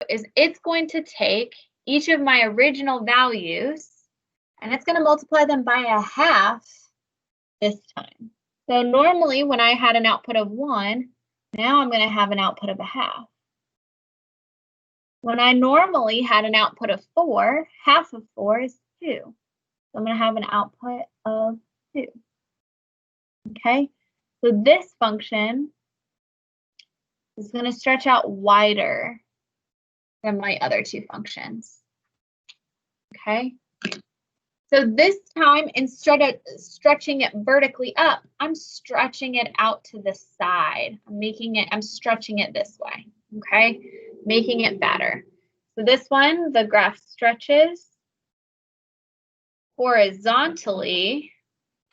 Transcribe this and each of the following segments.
is it's going to take each of my original values and it's going to multiply them by a half this time. So normally when I had an output of 1, now I'm going to have an output of a half. When I normally had an output of 4, half of 4 is 2. So I'm going to have an output of 2. Okay, so this function is going to stretch out wider than my other two functions. Okay, so this time, instead of stretching it vertically up, I'm stretching it out to the side. I'm stretching it this way, okay? Making it fatter. So this one, the graph stretches horizontally,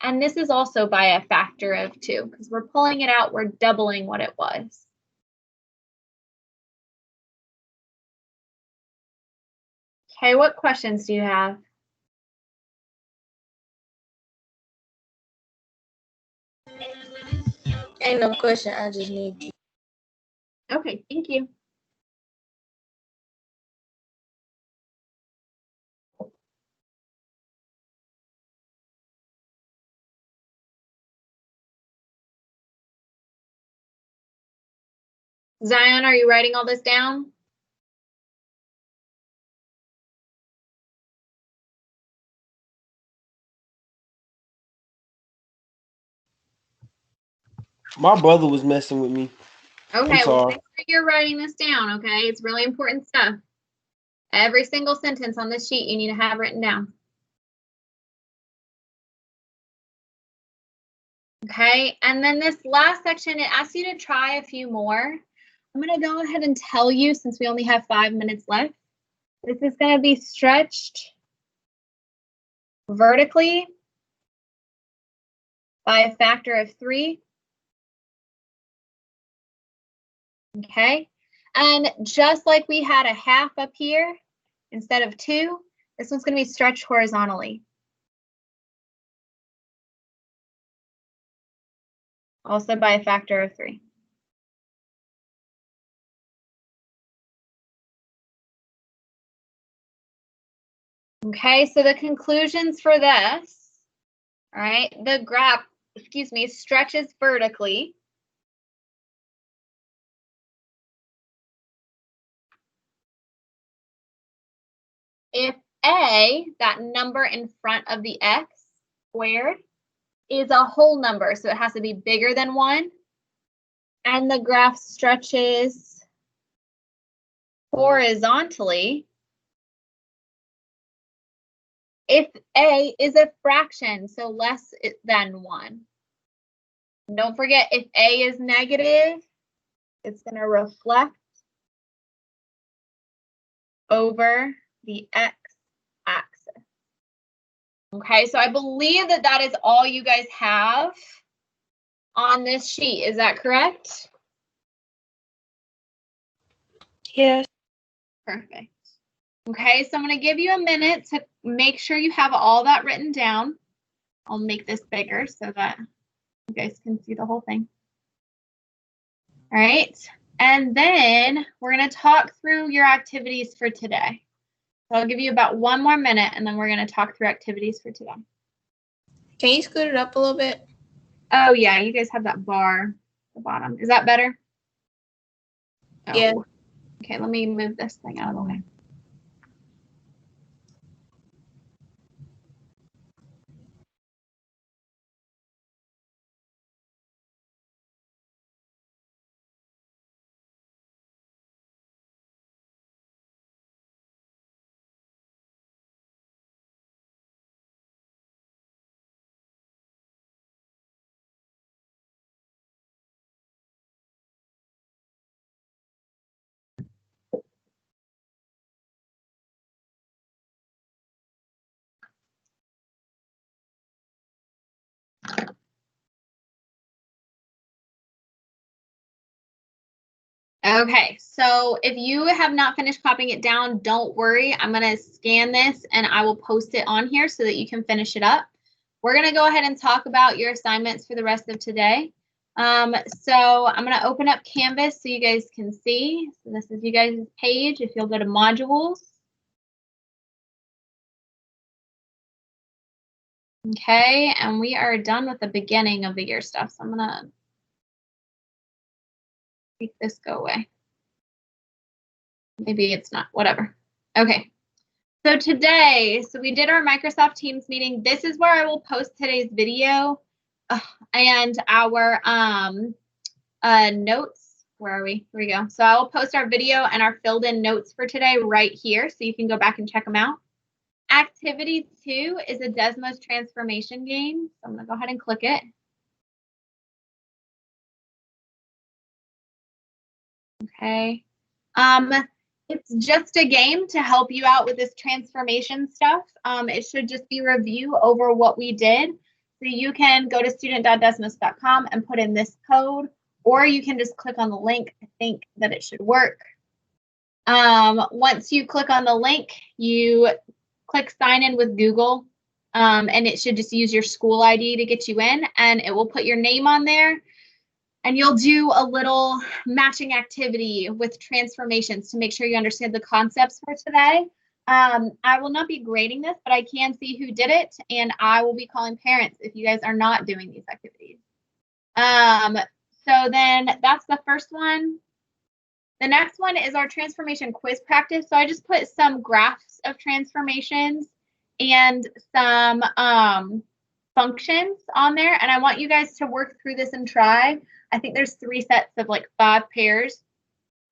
and this is also by a factor of 2, because we're pulling it out, we're doubling what it was. Okay, what questions do you have? Ain't no question, I just need you. Okay, thank you. Zion, are you writing all this down? My brother was messing with me. Okay, well, make sure you're writing this down, okay? It's really important stuff. Every single sentence on this sheet you need to have written down. Okay, and then this last section, it asks you to try a few more. I'm going to go ahead and tell you, since we only have 5 minutes left, this is going to be stretched vertically by a factor of 3. Okay, and just like we had a half up here, instead of 2, this one's going to be stretched horizontally. Also by a factor of 3. Okay, so the conclusions for this, all right, the graph, stretches vertically. If A, that number in front of the x squared, is a whole number, so it has to be bigger than 1, and the graph stretches horizontally, if A is a fraction, so less than 1. Don't forget, if A is negative, it's going to reflect over the x-axis. Okay, so I believe that that is all you guys have on this sheet. Is that correct? Yes. Perfect. Okay, so I'm going to give you a minute to make sure you have all that written down. I'll make this bigger so that you guys can see the whole thing. All right, and then we're going to talk through your activities for today. So I'll give you about 1 more minute, and then we're going to talk through activities for today. Can you scoot it up a little bit? Oh, yeah, you guys have that bar at the bottom. Is that better? Yeah. Oh. Okay, let me move this thing out of the way. Okay, so if you have not finished copying it down, don't worry. I'm going to scan this and I will post it on here so that you can finish it up. We're going to go ahead and talk about your assignments for the rest of today. So I'm going to open up Canvas so you guys can see. So this is you guys' page. If you'll go to modules. Okay, and we are done with the beginning of the year stuff. So I'm going to make this go away. Maybe it's not, whatever. Okay. So today, we did our Microsoft Teams meeting. This is where I will post today's video and our notes. Where are we? Here we go. So I will post our video and our filled in notes for today right here, so you can go back and check them out. Activity 2 is a Desmos transformation game. So I'm going to go ahead and click it. Okay. It's just a game to help you out with this transformation stuff. It should just be review over what we did. So you can go to student.desmos.com and put in this code, or you can just click on the link. I think that it should work. Once you click on the link, you click sign in with Google, and it should just use your school ID to get you in, and it will put your name on there. And you'll do a little matching activity with transformations to make sure you understand the concepts for today. I will not be grading this, but I can see who did it, and I will be calling parents if you guys are not doing these activities. So then that's the first one. The next one is our transformation quiz practice. So I just put some graphs of transformations and some functions on there, and I want you guys to work through this and try. I think there's 3 sets of like 5 pairs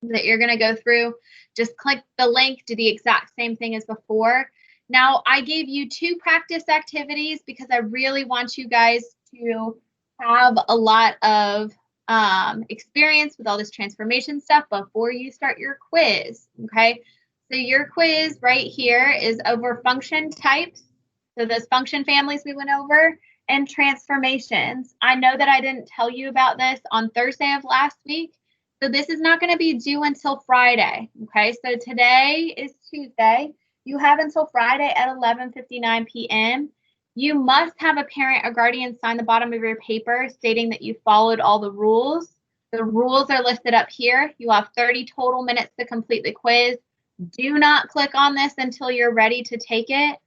that you're going to go through. Just click the link, do the exact same thing as before. Now, I gave you 2 practice activities because I really want you guys to have a lot of experience with all this transformation stuff before you start your quiz. Okay, so your quiz right here is over function types. So those function families we went over, and transformations. I know that I didn't tell you about this on Thursday of last week, so this is not going to be due until Friday. Okay, so today is Tuesday. You have until Friday at 11:59 p.m. You must have a parent or guardian sign the bottom of your paper stating that you followed all the rules. The rules are listed up here. You have 30 total minutes to complete the quiz. Do not click on this until you're ready to take it.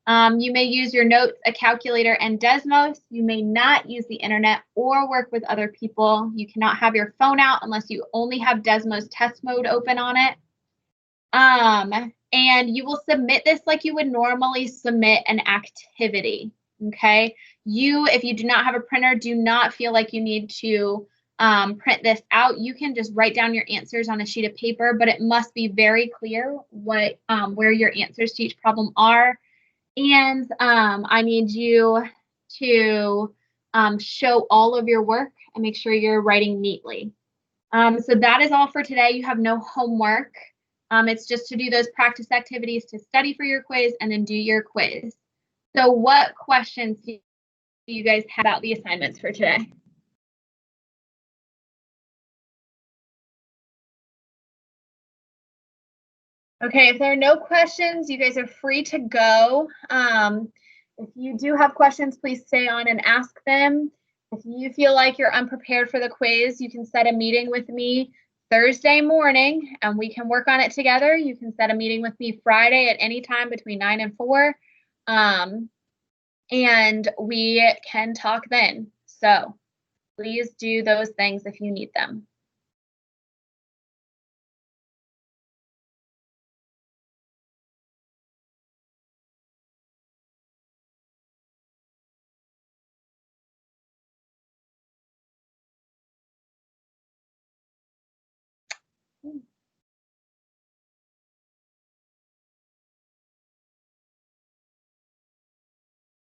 You may use your notes, a calculator, and Desmos. You may not use the internet or work with other people. You cannot have your phone out unless you only have Desmos test mode open on it. And you will submit this like you would normally submit an activity. Okay. If you do not have a printer, do not feel like you need to print this out. You can just write down your answers on a sheet of paper, but it must be very clear what where your answers to each problem are. And I need you to show all of your work and make sure you're writing neatly. So that is all for today. You have no homework. It's just to do those practice activities to study for your quiz and then do your quiz. So what questions do you guys have about the assignments for today? Okay, if there are no questions, you guys are free to go. If you do have questions, please stay on and ask them. If you feel like you're unprepared for the quiz, you can set a meeting with me Thursday morning and we can work on it together. You can set a meeting with me Friday at any time between 9 and 4. And we can talk then. So please do those things if you need them.